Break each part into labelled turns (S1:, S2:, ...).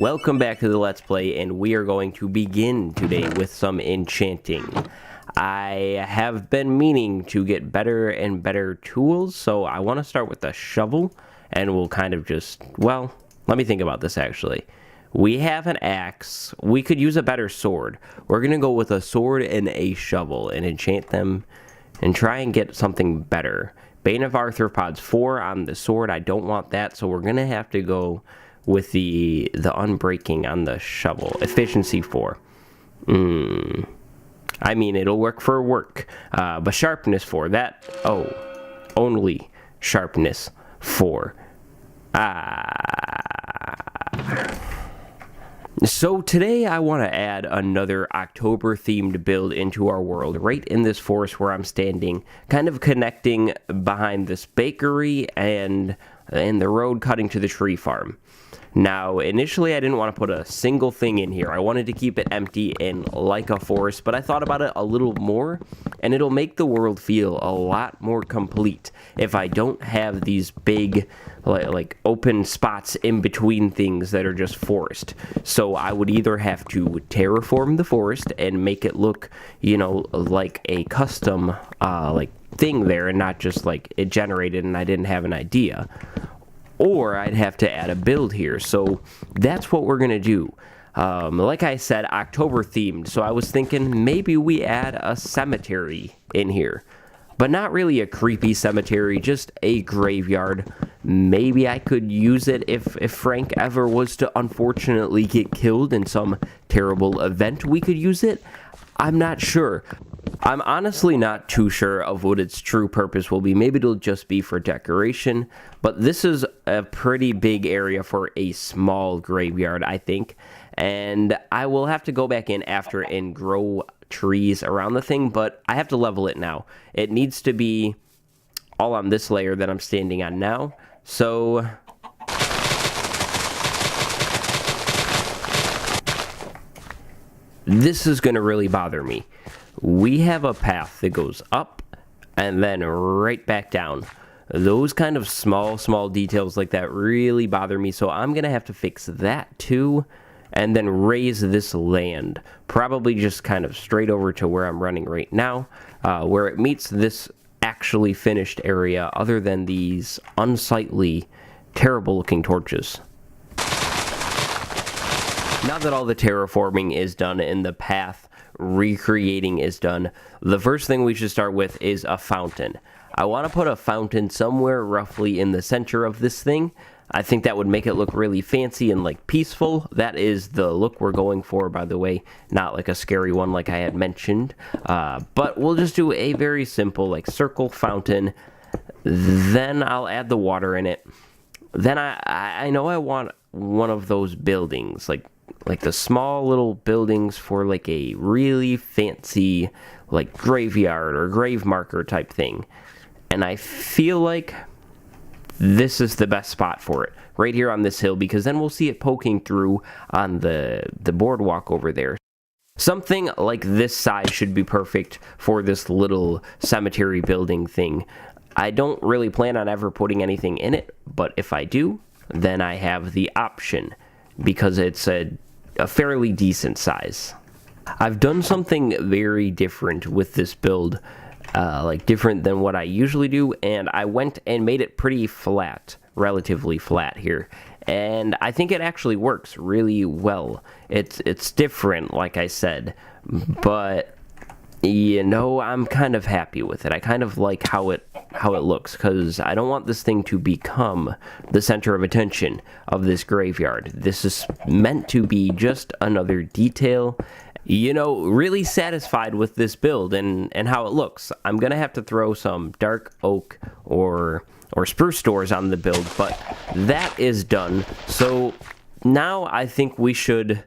S1: Welcome back to the Let's Play, and we are going to begin today with some enchanting. I have been meaning to get better and better tools, so I want to start with a shovel, and we'll kind of just, well, let me think about this actually. We have an axe. We could use a better sword. We're going to go with a sword and a shovel and enchant them and try and get something better. Bane of Arthropods 4 on the sword. I don't want that, so we're going to have to go with the unbreaking on the shovel. Efficiency 4. I mean, it'll work for work. But sharpness 4. That, only sharpness 4. So today I want to add another October themed build into our world, right in this forest where I'm standing, kind of connecting behind this bakery and the road cutting to the tree farm. Now, initially I didn't want to put a single thing in here. I wanted to keep it empty and like a forest, but I thought about it a little more, and it'll make the world feel a lot more complete if I don't have these big, like open spots in between things that are just forest. So I would either have to terraform the forest and make it look, you know, like a custom, thing there, and not just like it generated and I didn't have an idea. Or I'd have to add a build here, so that's what we're going to do. Like I said, October themed, so I was thinking maybe we add a cemetery in here. But not really a creepy cemetery, just a graveyard. Maybe I could use it if Frank ever was to unfortunately get killed in some terrible event. We could use it. I'm not sure. I'm honestly not too sure of what its true purpose will be. Maybe it'll just be for decoration, but this is a pretty big area for a small graveyard, I think, and I will have to go back in after and grow trees around the thing, but I have to level it now. It needs to be all on this layer that I'm standing on now, so this is going to really bother me. We have a path that goes up and then right back down. Those kind of small details like that really bother me, so I'm going to have to fix that too, and then raise this land. Probably just kind of straight over to where I'm running right now, where it meets this actually finished area, other than these unsightly, terrible looking torches. Now that all the terraforming is done and the path recreating is done, the first thing we should start with is a fountain. I want to put a fountain somewhere roughly in the center of this thing. I think that would make it look really fancy and like peaceful. That is the look we're going for, by the way, not like a scary one like I had mentioned. But we'll just do a very simple like circle fountain. Then I'll add the water in it. Then I know I want one of those buildings, like the small little buildings for like a really fancy like graveyard or grave marker type thing. And I feel like this is the best spot for it, right here on this hill, because then we'll see it poking through on the boardwalk over there. Something like this size should be perfect for this little cemetery building thing. I don't really plan on ever putting anything in it, but if I do, then I have the option, because it's a fairly decent size. I've done something very different with this build, like different than what I usually do, and I went and made it pretty flat, relatively flat here, and I think it actually works really well. It's different, like I said, but you know, I'm kind of happy with it. I kind of like how it looks, because I don't want this thing to become the center of attention of this graveyard. This is meant to be just another detail. You know, really satisfied with this build and how it looks. I'm gonna have to throw some dark oak or spruce doors on the build, but that is done. So now I think we should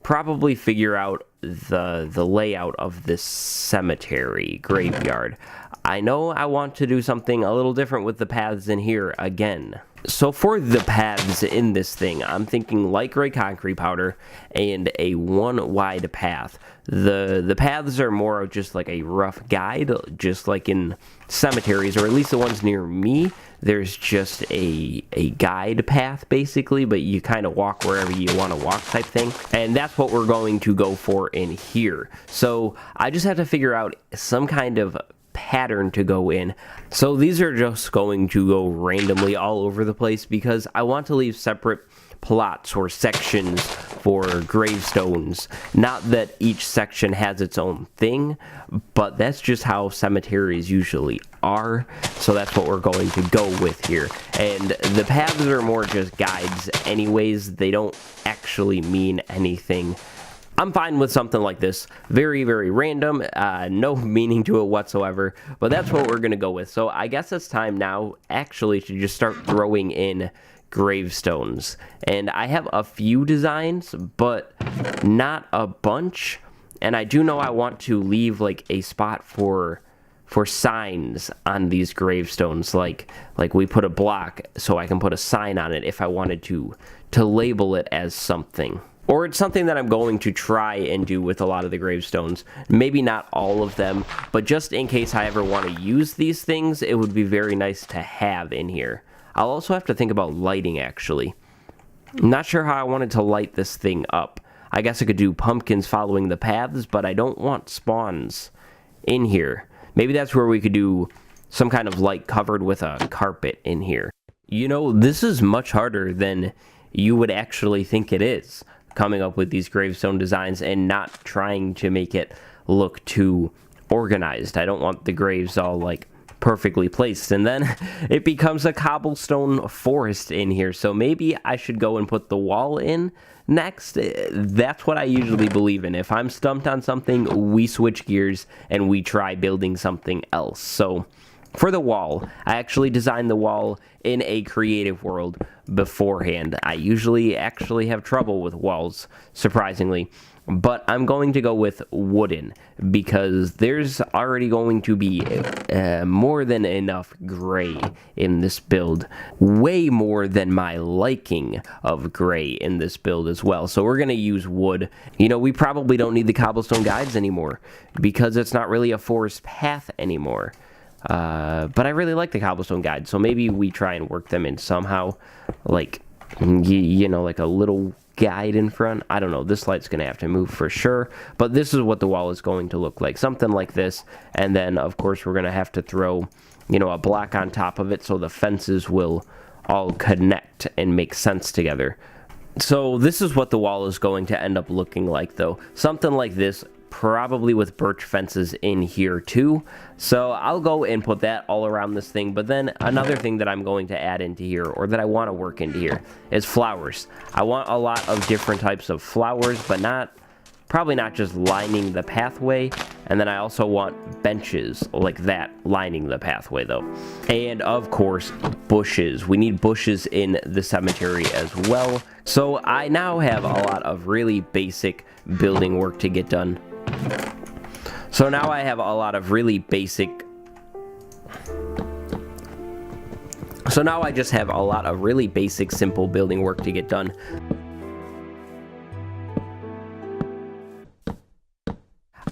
S1: probably figure out the layout of this cemetery graveyard. I know I want to do something a little different with the paths in here again. So for the paths in this thing, I'm thinking light gray concrete powder and a one wide path. The paths are more of just like a rough guide, just like in cemeteries, or at least the ones near me. there's just a guide path basically, but you kind of walk wherever you want to walk type thing. And that's what we're going to go for in here. So I just have to figure out some kind of pattern to go in. So these are just going to go randomly all over the place because I want to leave separate plots or sections for gravestones. Not that each section has its own thing, but that's just how cemeteries usually are. So that's what we're going to go with here. And the paths are more just guides anyways. They don't actually mean anything. I'm fine with something like this. Very, very random. No meaning to it whatsoever. But that's what we're going to go with. So I guess it's time now actually to just start throwing in gravestones. And I have a few designs, but not a bunch. And I do know I want to leave like a spot for signs on these gravestones. Like we put a block so I can put a sign on it if I wanted to label it as something. Or it's something that I'm going to try and do with a lot of the gravestones. Maybe not all of them, but just in case I ever want to use these things, it would be very nice to have in here. I'll also have to think about lighting, actually. I'm not sure how I wanted to light this thing up. I guess I could do pumpkins following the paths, but I don't want spawns in here. Maybe that's where we could do some kind of light covered with a carpet in here. You know, this is much harder than you would actually think it is, coming up with these gravestone designs and not trying to make it look too organized. I don't want the graves all like perfectly placed, and then it becomes a cobblestone forest in here. So maybe I should go and put the wall in next. That's what I usually believe in. If I'm stumped on something, we switch gears and we try building something else. So for the wall, I actually designed the wall in a creative world beforehand. I usually actually have trouble with walls, surprisingly, but I'm going to go with wooden because there's already going to be more than enough gray in this build. Way more than my liking of gray in this build as well. So we're going to use wood. You know, we probably don't need the cobblestone guides anymore because it's not really a forest path anymore. But I really like the cobblestone guide, so maybe we try and work them in somehow, like, you know, like a little guide in front. I don't know, this light's gonna have to move for sure, but this is what the wall is going to look like, something like this. And then of course we're gonna have to throw, you know, a block on top of it so the fences will all connect and make sense together. So this is what the wall is going to end up looking like, though. Something like this, probably with birch fences in here too. So I'll go and put that all around this thing. But then another thing that I'm going to add into here, or that I want to work into here, is flowers. I want a lot of different types of flowers, but probably not just lining the pathway. And then I also want benches like that lining the pathway, though. And of course, bushes. We need bushes in the cemetery as well. So I now have a lot of really basic building work to get done. So now I have a lot of really basic... So now I just have a lot of really basic, simple building work to get done.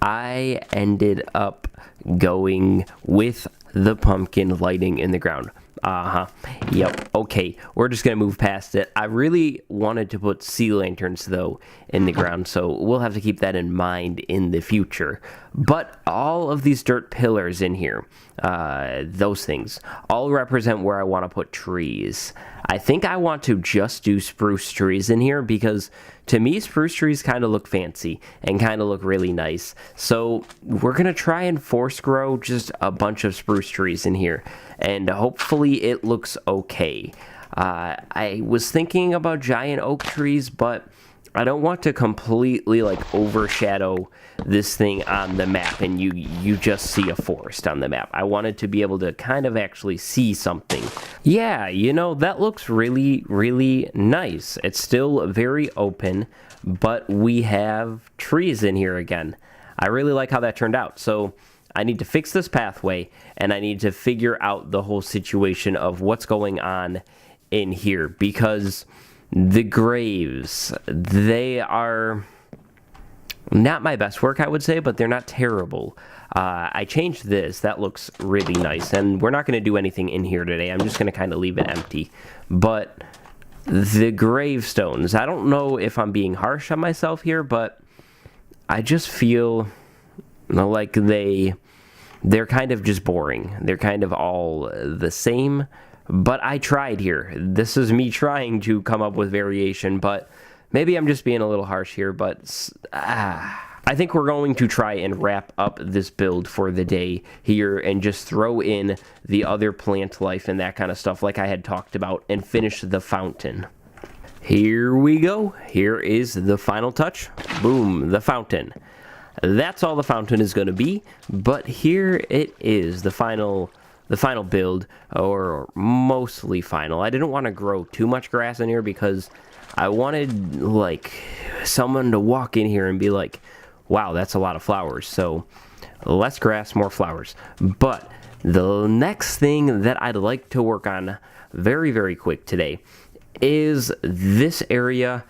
S1: I ended up going with the pumpkin lighting in the ground. Yep. Okay, we're just gonna move past it. I really wanted to put sea lanterns, though, in the ground, so we'll have to keep that in mind in the future. But all of these dirt pillars in here, those things, all represent where I want to put trees. I think I want to just do spruce trees in here because, to me, spruce trees kind of look fancy and kind of look really nice. So we're going to try and force grow just a bunch of spruce trees in here, and hopefully it looks okay. I was thinking about giant oak trees, but I don't want to completely like overshadow this thing on the map and you just see a forest on the map. I wanted to be able to kind of actually see something. Yeah, you know, that looks really, really nice. It's still very open, but we have trees in here again. I really like how that turned out. So I need to fix this pathway, and I need to figure out the whole situation of what's going on in here, because the graves, they are not my best work, I would say, but they're not terrible. I changed this. That looks really nice. And we're not going to do anything in here today. I'm just going to kind of leave it empty. But the gravestones, I don't know if I'm being harsh on myself here, but I just feel like they're kind of just boring. They're kind of all the same. But I tried here. This is me trying to come up with variation, but maybe I'm just being a little harsh here, but I think we're going to try and wrap up this build for the day here and just throw in the other plant life and that kind of stuff like I had talked about and finish the fountain. Here we go. Here is the final touch. Boom, the fountain. That's all the fountain is going to be, but here it is, the final build, or mostly final. I didn't want to grow too much grass in here because I wanted, like, someone to walk in here and be like, wow, that's a lot of flowers. So, less grass, more flowers. But the next thing that I'd like to work on very, very quick today is this area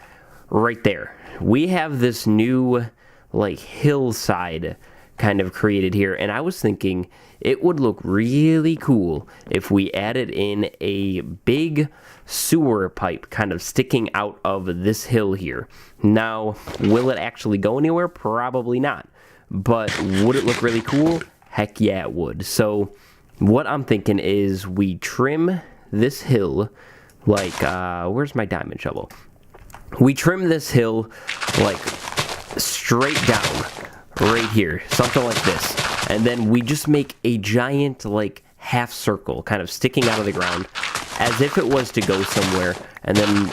S1: right there. We have this new, like, hillside kind of created here, and I was thinking it would look really cool if we added in a big sewer pipe kind of sticking out of this hill here. Now, will it actually go anywhere? Probably not. But would it look really cool? Heck yeah, it would. So what I'm thinking is we trim this hill like, where's my diamond shovel? We trim this hill like straight down right here, something like this. And then we just make a giant, like, half circle kind of sticking out of the ground as if it was to go somewhere, and then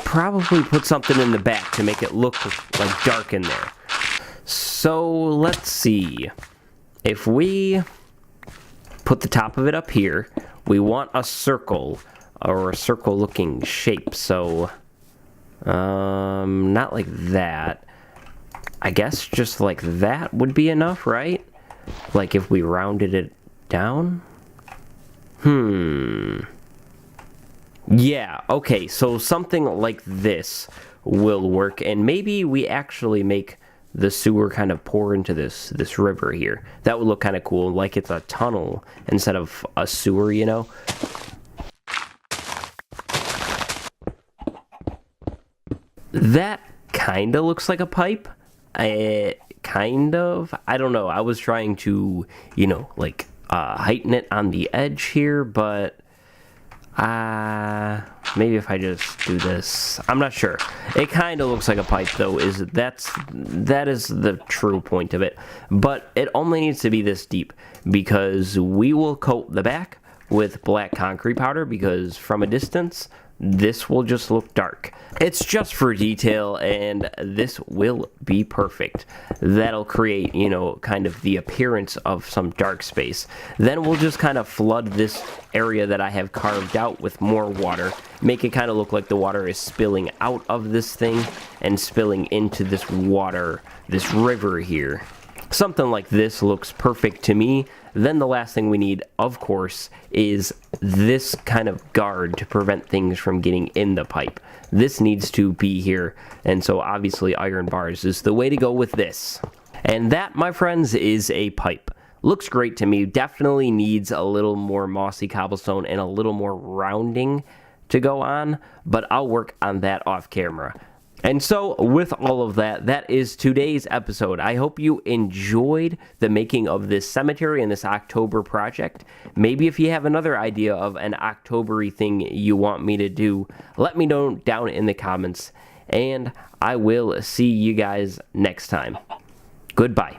S1: probably put something in the back to make it look like dark in there. So let's see. If we put the top of it up here, we want a circle or a circle looking shape. So not like that. I guess just like that would be enough, right? Like if we rounded it down? Yeah, okay, so something like this will work, and maybe we actually make the sewer kind of pour into this river here. That would look kind of cool, like it's a tunnel instead of a sewer, you know? That kind of looks like a pipe. Kind of. I don't know. I was trying to, you know, like, heighten it on the edge here, but maybe if I just do this, I'm not sure. It kind of looks like a pipe, though. That is the true point of it. But it only needs to be this deep, because we will coat the back with black concrete powder, because from a distance, this will just look dark. It's just for detail, and this will be perfect. That'll create, you know, kind of the appearance of some dark space. Then we'll just kind of flood this area that I have carved out with more water, make it kind of look like the water is spilling out of this thing and spilling into this water, this river here. Something like this looks perfect to me. Then the last thing we need, of course, is this kind of guard to prevent things from getting in the pipe. This needs to be here, and so obviously iron bars is the way to go with this. And that, my friends, is a pipe. Looks great to me. Definitely needs a little more mossy cobblestone and a little more rounding to go on, but I'll work on that off camera. And so, with all of that, that is today's episode. I hope you enjoyed the making of this cemetery and this October project. Maybe if you have another idea of an October-y thing you want me to do, let me know down in the comments. And I will see you guys next time. Goodbye.